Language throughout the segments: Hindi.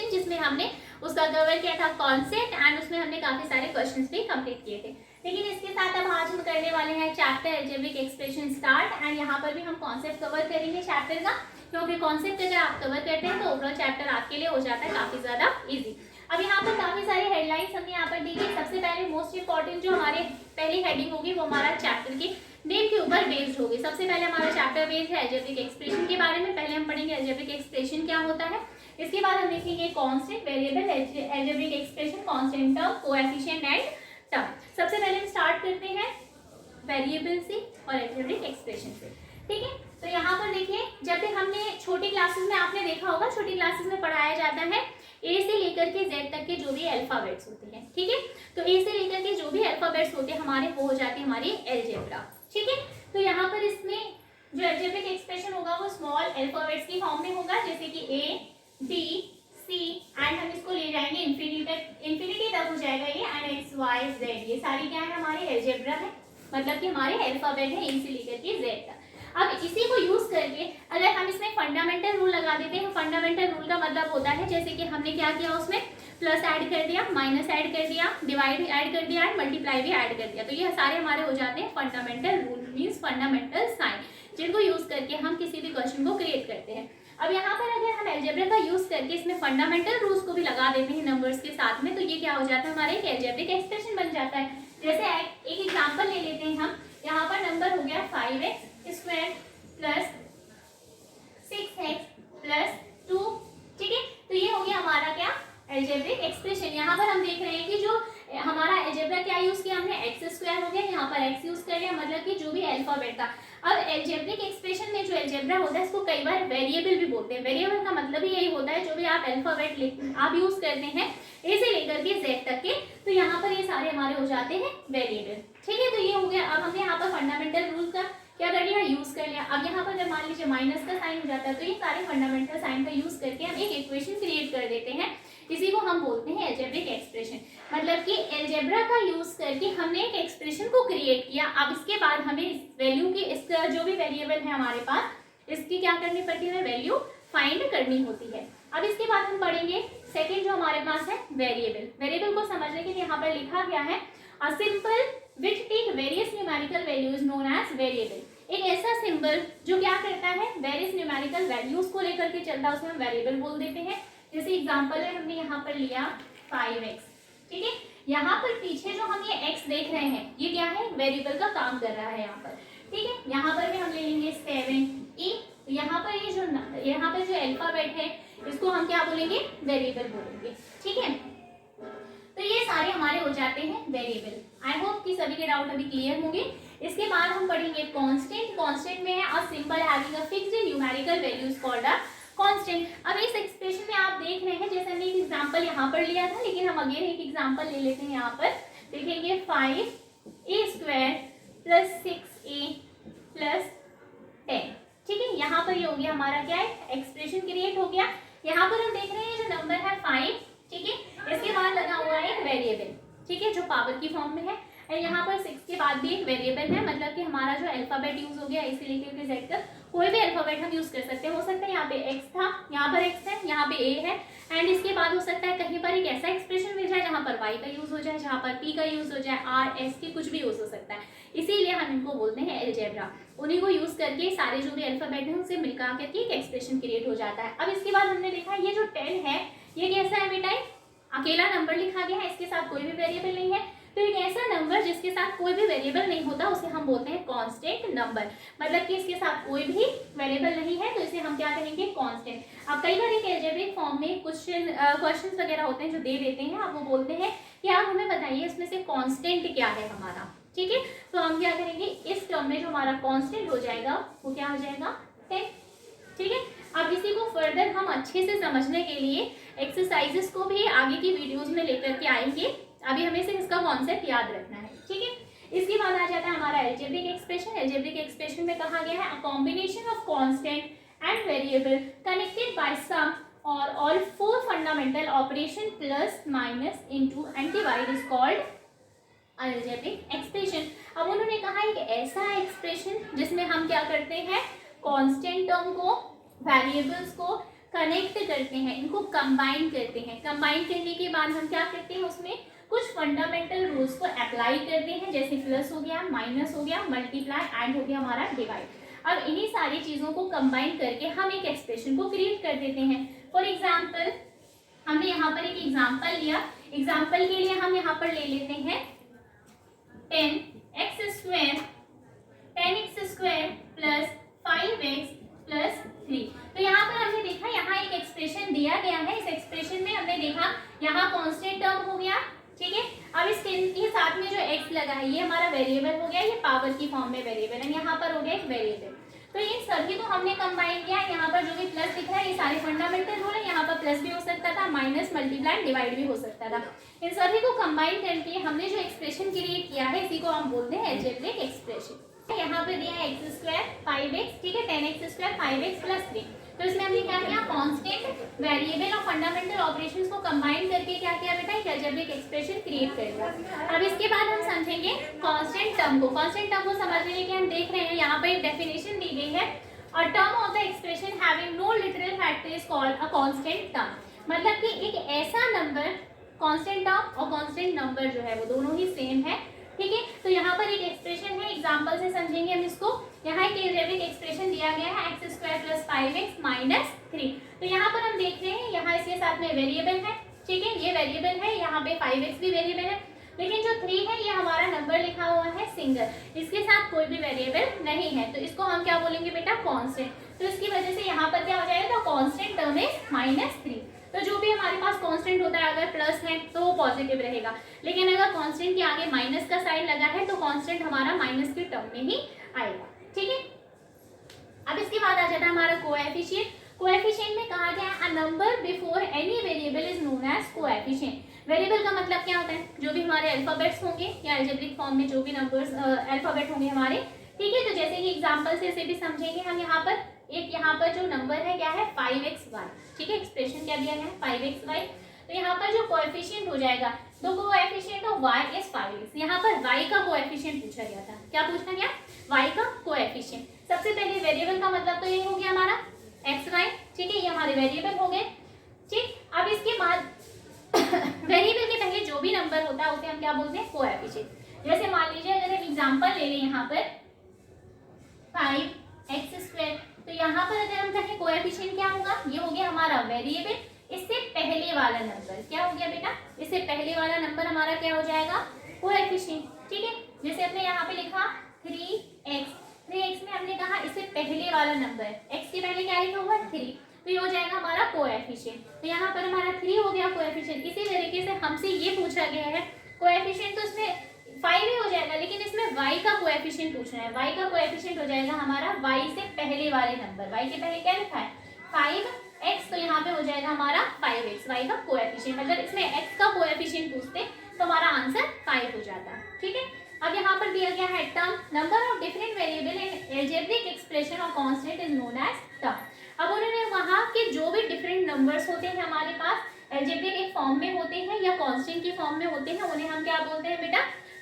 एक्सप्रेशन, जिसमें हमने उसका कवर किया था कॉन्सेप्ट एंड उसमें हमने काफी सारे क्वेश्चंस भी कंप्लीट किए थे। लेकिन इसके साथ अब आज हम करने वाले हैं chapter algebraic expression start, and यहाँ पर भी हम कॉन्सेप्ट कवर करेंगे चैप्टर का, क्योंकि कॉन्सेप्ट अगर आप कवर करते हैं तो ओवरऑल चैप्टर आपके लिए हो जाता है काफी ज्यादा इजी। अब यहाँ पर काफी सारी हेडलाइंस हमने यहाँ पर दी है। सबसे पहले मोस्ट इंपॉर्टेंट जो हमारे पहली हेडिंग होगी वो हमारा चैप्टर के नेम के ऊपर बेस्ड होगी। सबसे पहले हमारा चैप्टर बेस्ड है अलजेब्रिक एक्सप्रेशन के बारे में। पहले हम पढ़ेंगे अलजेब्रिक एक्सप्रेशन क्या होता है, इसके बाद हम देखेंगे constant, variable, algebraic expression, constant term, coefficient and term. सबसे पहले हम स्टार्ट करते हैं वेरिएबल से और अलजेब्रिक एक्सप्रेशन से, ठीक है। तो यहाँ पर देखिए, जब भी हमने छोटी क्लासेस में आपने देखा होगा, छोटी क्लासेस में पढ़ाया जाता है ए से लेकर के जेड तक के जो भी अल्फाबेट्स होते हैं, ठीक है। तो ए से लेकर के जो भी अल्फाबेट्स होते हैं हमारे, वो हो जाती है हमारी अलजेब्रा, ठीक है। तो यहाँ पर इसमें जो अलजेब्रिक एक्सप्रेशन होगा वो स्मॉल अल्फाबेट्स की फॉर्म में होगा, जैसे कि ए, बी, सी, एंड हम इसको ले जाएंगे इंफिनिटी तक हो जाएगा ये, एंड एक्स, वाई, जेड, ये सारी क्या है हमारी अलजेब्रा है, मतलब कि हमारे अल्फाबेट है ए से लेकर के जेड तक। अब इसी को यूज करके अगर हम इसमें फंडामेंटल रूल लगा देते हैं, फंडामेंटल रूल का मतलब होता है जैसे कि हमने क्या किया, उसमें प्लस ऐड कर दिया, माइनस ऐड कर दिया, डिवाइड ऐड कर दिया, मल्टीप्लाई भी ऐड कर दिया, तो ये सारे हमारे हो जाते हैं fundamental rule, means fundamental sign, जिनको यूज करके हम किसी भी क्वेश्चन को क्रिएट करते हैं। अब यहाँ पर अगर हम अलजेब्रा का यूज करके इसमें फंडामेंटल रूल्स को भी लगा देते हैं नंबर्स के साथ में, तो ये क्या हो जाता है, हमारा एक अलजेब्रिक एक्सप्रेशन बन जाता है। जैसे एक एग्जांपल ले लेते हैं हम, यहाँ पर नंबर हो गया 5x square plus 6x plus 2, ठीक है। तो ये हो गया हमारा क्या, अलजेब्रिक एक्सप्रेशन। यहाँ पर हम देख रहे हैं कि जो हमारा अलजेब्रा क्या यूज किया हमने, एक्स स्क्वायर हो गया, यहाँ पर एक्स यूज कर लिया, मतलब कि जो भी अल्फाबेट था। अब अलजेब्रिक एक्सप्रेशन में जो अलजेब्रा होता है इसको कई बार वेरिएबल भी बोलते हैं। वेरिएबल का मतलब ही यही होता है जो भी आप अल्फाबेट आप यूज करते हैं ए से लेकर के जेड तक के, तो यहाँ पर ये सारे हमारे हो जाते हैं वेरिएबल, ठीक है। तो ये हो गया। अब हमने यहाँ पर फंडामेंटल रूल का क्या कर लिया, यूज कर लिया। अब यहाँ पर जब मान लीजिए माइनस का साइन हो जाता है, तो ये सारे फंडामेंटल साइन का यूज करके हम एक इक्वेशन क्रिएट कर देते हैं, इसी को हम बोलते हैं अलजेब्रिक एक्सप्रेशन। मतलब कि अलजेब्रा का यूज करके हमने एक एक्सप्रेशन को क्रिएट किया। अब इसके बाद हमें इस वैल्यू की, इसका जो भी वेरिएबल है हमारे पास, इसकी क्या करनी पड़ती है, वैल्यू फाइंड करनी होती है। अब इसके बाद हम पढ़ेंगे सेकेंड जो हमारे पास है वेरिएबल। वेरिएबल को समझने के लिए यहाँ पर लिखा गया है a simple which take various numerical values known as variable। एक ऐसा सिंबल जो क्या करता है, वेरियस न्यूमेरिकल वैल्यूज को लेकर के चलता है, उसे हम वेरिएबल बोल देते हैं। जैसे एग्जांपल है, हमने यहाँ पर लिया 5x, ठीक है। यहाँ पर पीछे जो हम ये x देख रहे हैं, ये क्या है, वेरिएबल का काम कर रहा है यहाँ पर, ठीक है। यहाँ पर भी हम ले लेंगे 7e, यहाँ पर जो अल्फाबेट है इसको हम क्या बोलेंगे, वेरिएबल बोलेंगे, ठीक है। तो ये सारे हमारे हो जाते हैं वेरिएबल। आई होप कि सभी के डाउट अभी क्लियर होंगे। इसके बाद हम पढ़ेंगे कांस्टेंट। कांस्टेंट में है a symbol having a fixed numerical values called a constant. अब इस एक्सप्रेशन में आप देख रहे हैं, जैसे हमने एक एग्जांपल यहाँ पर लिया था, लेकिन हम अगेन एक एग्जांपल ले लेते हैं। यहाँ पर देखेंगे 5a square plus 6a plus 10, ठीक है। यहाँ पर ये हो गया हमारा क्या है, एक्सप्रेशन क्रिएट हो गया। यहाँ पर हम देख रहे हैं जो नंबर है 5, ठीक है, इसके बाद लगा हुआ है एक वेरिएबल, ठीक है, जो पावर की फॉर्म में है। और यहाँ पर 6 के बाद भी एक वेरिएबल है, मतलब कि हमारा जो अल्फाबेट यूज हो गया इसे लेकर के जेड तक, कोई भी अल्फाबेट हम यूज कर सकते हैं। हो सकता है यहाँ पे x था, यहाँ पर x है, यहाँ पे a है, एंड इसके बाद हो सकता है कहीं पर एक ऐसा एक्सप्रेशन मिल जाए जहाँ पर y का यूज हो जाए, जहाँ पर p का यूज हो जाए, r, s की कुछ भी यूज हो सकता है। इसीलिए हम इनको बोलते हैं अलजेब्रा। उन्हीं को यूज करके सारे जो भी अल्फाबेट है उनसे मिलकर करके एक एक्सप्रेशन क्रिएट हो जाता है। अब इसके बाद हमने देखा ये जो 10 है, ये कैसा है बेटा, अकेला नंबर लिखा गया है, इसके साथ कोई भी वेरिएबल नहीं है। तो एक ऐसा नंबर जिसके साथ कोई भी वेरिएबल नहीं होता उसे हम बोलते हैं कांस्टेंट नंबर, मतलब कि इसके साथ कोई भी वेरिएबल नहीं है, तो इसे हम क्या कहेंगे, कांस्टेंट। अब कई बार एक अलजेब्रिक फॉर्म में क्वेश्चंस वगैरह होते हैं जो दे देते हैं, आप वो बोलते हैं कि आप हमें बताइए इसमें से कांस्टेंट क्या है हमारा, ठीक है। तो हम क्या करेंगे, इस टर्म में जो हमारा कांस्टेंट हो जाएगा वो क्या हो जाएगा, 10, ठीक है। अब इसी को फर्दर हम अच्छे से समझने के लिए एक्सरसाइजेस को भी आगे की वीडियोस में लेकर के आएंगे। अभी हमें सिर्फ इसका कॉन्सेप्ट याद रखना है, ठीक है। इसके बाद आ जाता है हमारा अलजेब्रिक एक्सप्रेशन। अलजेब्रिक एक्सप्रेशन में कहा गया है a combination of constant and variable connected by some or all 4 fundamental operation plus minus into and divide is called algebraic expression. अब उन्होंने कहा एक ऐसा एक्सप्रेशन जिसमें हम क्या करते हैं, कांस्टेंट टर्म को, वेरिएबल्स को कनेक्ट करते हैं, इनको कंबाइन करते हैं। कंबाइन करने के बाद हम क्या करते हैं, उसमें कुछ फंडामेंटल रूल्स को अप्लाई करते हैं, जैसे प्लस हो गया, माइनस हो गया, मल्टीप्लाई, एंड हो गया हमारा डिवाइड। अब इन्हीं सारी चीजों को कंबाइन करके हम एक एक्सप्रेशन को क्रिएट कर देते हैं। फॉर एग्जाम्पल हमने यहाँ पर एक एग्जाम्पल लिया, एग्जाम्पल के लिए हम यहाँ पर ले लेते हैं 10x square plus 5x plus 3। तो यहाँ पर हमने देखा यहाँ एक एक्सप्रेशन दिया गया है, इस एक्सप्रेशन में हमने देखा यहाँ कांस्टेंट टर्म हो गया, ठीक है। अब इसके साथ में जो x लगा है ये हमारा वेरिएबल हो गया, ये पावर की फॉर्म में वेरिएबल है, यहाँ पर हो गया एक वेरिएबल। तो इन सभी को हमने कंबाइन किया, यहाँ पर जो भी प्लस दिख रहा है ये सारे फंडामेंटल रूल है, यहाँ पर प्लस भी हो सकता था, माइनस, मल्टीप्लाई, डिवाइड भी हो सकता था। इन सभी को कंबाइन करके हमने जो एक्सप्रेशन क्रिएट किया है इसी को हम बोलते हैं अलजेब्रिक एक्सप्रेशन। यहाँ पे दिया है x स्क्वायर 5x, ठीक है, 10x स्क्वायर 5x प्लस 3। तो इसमें हमने क्या किया, कांस्टेंट, वेरिएबल और फंडामेंटल ऑपरेशंस को कंबाइन करके क्या किया बेटा, एक अलजेब्रिक एक्सप्रेशन क्रिएट कर दिया। अब इसके बाद हम समझेंगे कांस्टेंट टर्म को। कांस्टेंट टर्म को समझने के लिए हम देख रहे हैं यहाँ पर एक डेफिनेशन दी गई है, a term of the expression having no literal factor is called a constant term. मतलब कि एक ऐसा नंबर, कांस्टेंट टर्म और कांस्टेंट नंबर जो है वो दोनों ही सेम है, ठीक है। तो यहाँ पर एक एक्सप्रेशन है, एग्जांपल से समझेंगे हम इसको। यहाँ एक अलजेब्रिक एक्सप्रेशन दिया गया है x square plus 5x minus 3। तो यहाँ पर हम देख रहे हैं यहाँ इसके साथ में वेरिएबल है, ठीक है, ये वेरिएबल है, यहाँ पे 5x भी वेरिएबल है, लेकिन जो 3 है ये हमारा नंबर लिखा हुआ है सिंगल, इसके साथ कोई भी वेरिएबल नहीं है, तो इसको हम क्या बोलेंगे बेटा, कांस्टेंट। तो इसकी वजह से यहाँ पर क्या हो जाएगा, तो कांस्टेंट टर्म इज -3। तो जो भी हमारे पास कांस्टेंट होता है अगर प्लस है तो वो पॉजिटिव रहेगा, लेकिन अगर कांस्टेंट के आगे माइनस का साइन लगा है तो कांस्टेंट हमारा माइनस के टर्म में ही आएगा, ठीक है। अब इसके बाद आ जाता है हमारा कोएफिशिएंट। कोएफिशिएंट में कहा गया है a number before any variable is known as coefficient. Variable का मतलब क्या होता है, जो भी हमारे अल्फाबेट्स होंगे या अलजेब्रिक फॉर्म में जो भी नंबर्स अल्फाबेट होंगे हमारे, ठीक है। तो जैसे कि एग्जांपल से इसे भी समझेंगे हम। यहाँ पर एक यहाँ पर जो नंबर है क्या है 5xy, ठीक है, एक्सप्रेशन क्या दिया गया है 5xy। तो यहाँ पर जो कोएफिशिएंट हो जाएगा, तो coefficient of y is 5x। यहाँ पर y का कोएफिशिएंट पूछा गया था, क्या पूछना गया, y का कोएफिशिएंट। सबसे पहले वेरिएबल का मतलब तो ये हो गया हमारा xy, ठीक है, ये हमारे वेरिएबल हो गए, ठीक। अब इसके बाद वेरिएबल के पहले जो भी नंबर होता है उसे हम क्या बोलते हैं, कोएफिशिएंट। जैसे मान लीजिए अगर हम एग्जांपल ले लें यहाँ पर 5x स्क्वायर, तो यहाँ पर अगर हम कहें कोएफिशिएंट क्या होगा, ये हो गया हमारा वेरिएबल, इससे पहले वाला नंबर क्या हो गया बेटा, इससे पहले वाला नंबर हमारा क्या हो जाएगा, कोएफिशिएंट, ठीक है। जैसे अपने यहाँ पे लिखा 3x में हमने कहा इससे पहले वाला नंबर, x के पहले क्या लिखा हुआ है 3, तो ये हो जाएगा हमारा कोएफिशिएंट। तो यहाँ पर हमारा 3 हो गया कोएफिशिएंट। इसी तरीके से हमसे ये पूछा गया है कोएफिशिएंट, तो इसमें 5 ही हो जाएगा, लेकिन इसमें y का कोएफिशिएंट पूछना है। y का कोएफिशिएंट हो जाएगा हमारा y से पहले वाले नंबर, y के पहले क्या लिखा है 5x, तो यहाँ पे हो जाएगा हमारा 5x, y का कोएफिशिएंट। अगर इसमें x का कोएफिशिएंट पूछते तो हमारा आंसर 5 हो जाता, ठीक है। अब यहाँ पर दिया गया है term, number of different variable in algebraic expression of constant is known as term. अब उन्होंने वहाँ के जो भी डिफरेंट नंबर्स होते हैं हमारे पास अलजेब्रिक एक फॉर्म में होते हैं या कांस्टेंट की फॉर्म में होते हैं, उन्हें हम क्या बोलते हैं बेटा,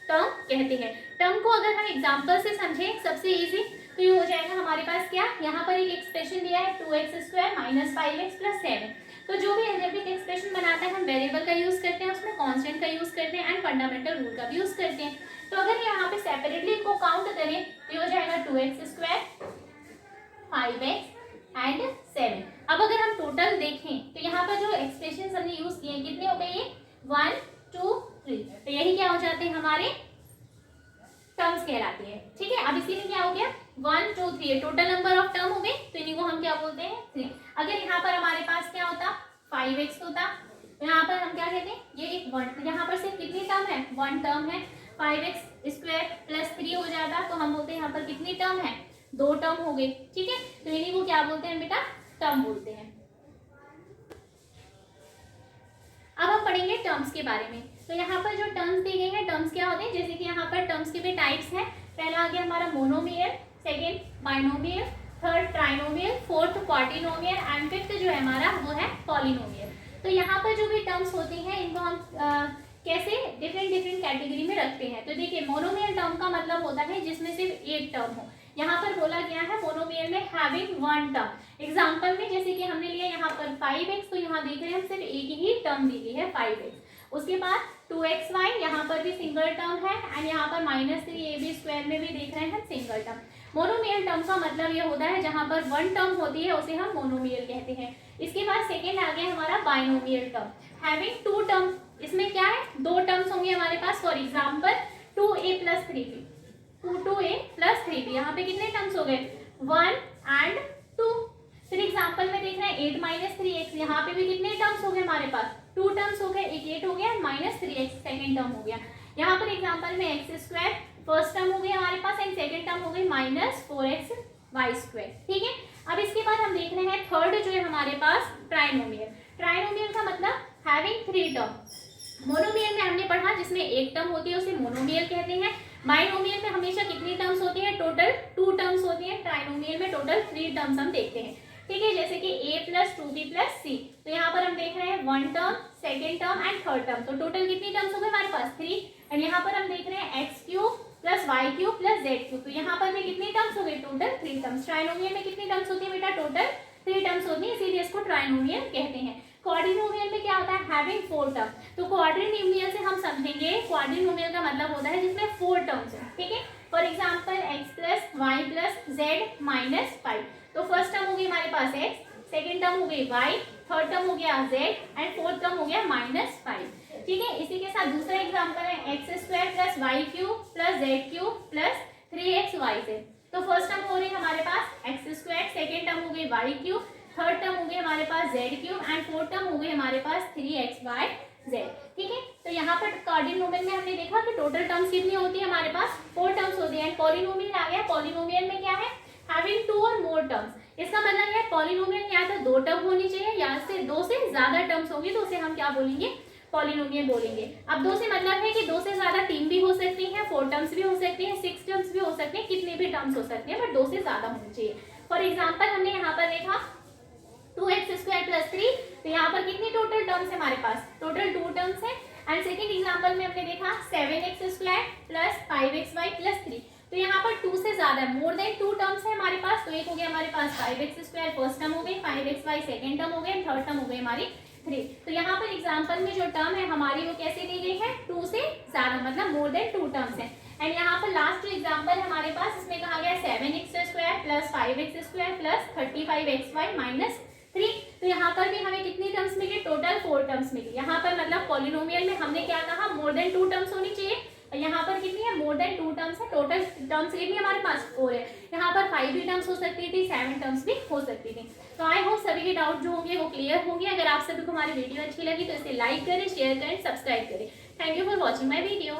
टर्म कहते हैं। टर्म को अगर हम एग्जांपल से समझें सबसे इजी, तो ये हो जाएगा हमारे पास क्या, यहाँ पर एक एक्सप्रेशन दिया है 2x square minus 5x plus 7। तो जो भी अलजेब्रिक एक्सप्रेशन बनाता है हम वेरिएबल का यूज करते हैं, उसमें कांस्टेंट का यूज करते हैं एंड फंडामेंटल रूल का भी यूज करते हैं। तो अगर यहाँ पे सेपरेटली इसको काउंट करें तो ये हो जाएगा 2x स्क्वायर 5x एंड 7। अब अगर हम टोटल देखें तो यहाँ पर जो एक्सप्रेशन हमने यूज किए हैं कितने हो गए, ये 1 2 3, तो यही क्या हो जाते हैं हमारे टर्म्स कहलाती है, ठीक है। अब इसी में क्या हो गया 1 2 3 टोटल नंबर ऑफ टर्म हो गए, तो इन्हीं को हम क्या बोलते हैं 3। अगर यहाँ पर हमारे पास क्या होता 5x होता, तो यहाँ पर हम क्या कहते हैं, ये एक 1, यहाँ पर सिर्फ कितनी टर्म है 1 टर्म है, 5x स्क्वायर प्लस 3 हो जाता, तो हम बोलते हैं यहाँ पर कितनी टर्म है 2 टर्म हो गई, ठीक है। तो इन्हीं को क्या बोलते हैं बेटा, टर्म बोलते हैं। अब हम पढ़ेंगे टर्म्स के बारे में। तो यहाँ पर जो टर्म्स दी गई है, टर्म्स क्या होते हैं, जैसे कि यहाँ पर टर्म्स के भी टाइप्स हैं। पहला आ गया हमारा monomial, second binomial, third trinomial, fourth quadrinomial and fifth जो है हमारा वो है पॉलिनोमियल। तो यहाँ पर जो भी टर्म्स होती हैं इनको हम कैसे डिफरेंट कैटेगरी में रखते हैं। तो देखिए मोनोमियल टर्म का मतलब होता है जिसमें सिर्फ एक टर्म हो, यहाँ पर बोला गया है मोनोमियल में हैविंग वन टर्म। एग्जाम्पल में जैसे कि हमने लिया यहाँ पर 5x, तो यहाँ देख रहे हैं हम सिर्फ एक ही टर्म दी है 5x। उसके बाद 2xy, यहाँ पर भी सिंगल टर्म है, एंड यहाँ पर -3ab² में भी देख रहे हैं हम सिंगल टर्म। मोनोमियल टर्म का मतलब ये होता है जहाँ पर वन टर्म होती है उसे हम मोनोमियल कहते हैं। इसके बाद सेकेंड आ गया हमारा binomial term, having two term. इसमें क्या है, दो टर्म्स होंगे हमारे पास। For example 2a + 3b, 2a + 3b, यहाँ पे कितने टर्म्स हो गए, 1 and 2। फिर एग्जाम्पल में देख रहे हैं 8 - 3x, यहाँ पे भी कितने टर्म्स हो गए हमारे पास, 2 टर्म्स हो गए, एक 8 हो गया, -3x सेकेंड टर्म हो गया। यहाँ पर एग्जाम्पल में x² फर्स्ट टर्म हो गई हमारे पास, एंड सेकेंड टर्म हो गई -4xy²। ठीक है, अब इसके बाद हम देख रहे हैं थर्ड जो है हमारे पास ट्राइनोमियल। ट्राइनोमियल का मतलब हैविंग 3 टर्म। मोनोमियल में हमने पढ़ा जिसमें एक टर्म होती है उसे मोनोमियल कहते हैं। बाइनोमियल में हमेशा कितनी टर्म्स होती है, टोटल 2 टर्म्स होती है। ट्राइनोमियल में टोटल 3 टर्म्स हम देखते हैं। ठीक है, जैसे कि a + 2b + c, तो यहाँ पर हम देख रहे हैं 1 term, second term and third term, तो टोटल कितनी टर्म्स हो गए हमारे पास 3। एंड यहाँ पर हम देख रहे हैं x³ + y³ + z³, तो यहाँ पर भी कितनी टर्म्स हो गई, टोटल 3 टर्म्स। ट्राइनोमियल में कितनी टर्म्स होती है बेटा, टोटल 3 टर्म्स होती है, इसीलिए इसको ट्राइनोमियल कहते हैं। क्वाड्रिनोमियल में क्या होता है, हैविंग 4 टर्म। तो क्वाड्रिनोमियल से हम समझेंगे, क्वाड्रिनोमियल का मतलब होता है जिसमें 4 टर्म्स है। ठीक है, for example x + y + z - 5, तो फर्स्ट टर्म हो गई हमारे पास x, सेकेंड टर्म हो गई y, थर्ड टर्म हो गया z एंड फोर्थ टर्म हो गया -5। ठीक है, इसी के साथ दूसरा एग्जाम्पल है x² + y³ + z³ + 3xyz, तो फर्स्ट टर्म हो रही है हमारे पास x², सेकेंड टर्म हो गई y³, थर्ड टर्म हो गई हमारे पास z³ एंड फोर्थ टर्म हो गई हमारे पास 3xyz। ठीक है, तो यहाँ पर क्वाड्रिनोमियल में हमने देखा कि टोटल टर्म्स कितनी होती है हमारे पास, 4 टर्म्स होती है। एंड पॉलिनोमियल आ गया, पॉलिनोमियल में क्या है, हैविंग 2 और मोर टर्म्स। इसका मतलब है पॉलिनोमियल में या तो 2 टर्म होनी चाहिए या से 2 से ज्यादा टर्म्स होंगी, तो उसे हम क्या बोलेंगे, पॉलिनोमियल बोलेंगे। अब 2 से मतलब है कि 2 से ज्यादा 3 भी हो सकती है, 4 टर्म्स भी हो सकती है, 6 टर्म्स भी हो सकते हैं, कितने भी टर्म्स हो सकते हैं, बट 2 से ज्यादा होनी चाहिए। फॉर एग्जाम्पल हमने यहाँ पर देखा 2x² + 3, तो यहाँ पर कितनी टोटल टर्म्स है हमारे पास, टोटल 2 टर्म्स है। एंड सेकेंड एग्जाम्पल में हमने देखा 7x² + 5xy + 3, तो यहाँ पर 2 से ज्यादा मोर देन 2 टर्म्स है हमारे पास। तो एक हो गया हमारे पास 5x² फर्स्ट टर्म हो गई, 5xy सेकेंड टर्म हो गई, थर्ड टर्म हो गई हमारी 3। तो यहाँ पर एग्जाम्पल में जो टर्म है हमारी वो कैसे ली गई है, 2 से ज्यादा, मतलब मोर देन 2 टर्म्स है। एंड यहाँ पर लास्ट जो एग्जाम्पल है हमारे पास, इसमें कहा गया 7x² + 5x² + 35xy - 3, तो यहाँ पर भी हमें कितनी टर्म्स मिली, टोटल 4 टर्म्स मिली। यहाँ पर मतलब पॉलिनोमियल में हमने क्या कहा, मोर देन 2 टर्म्स होनी चाहिए, और यहाँ पर कितनी है, मोर देन 2 टर्म्स है। टोटल टर्म्स कितनी हमारे पास 4 है। यहाँ पर 5 भी टर्म्स हो सकती थी, 7 टर्म्स भी हो सकती थी। तो आई होप सभी के डाउट जो होंगे वो क्लियर होंगे। अगर आप सभी को हमारी वीडियो अच्छी लगी तो इसे लाइक करें, शेयर करें, सब्सक्राइब करें। Thank you for watching my video.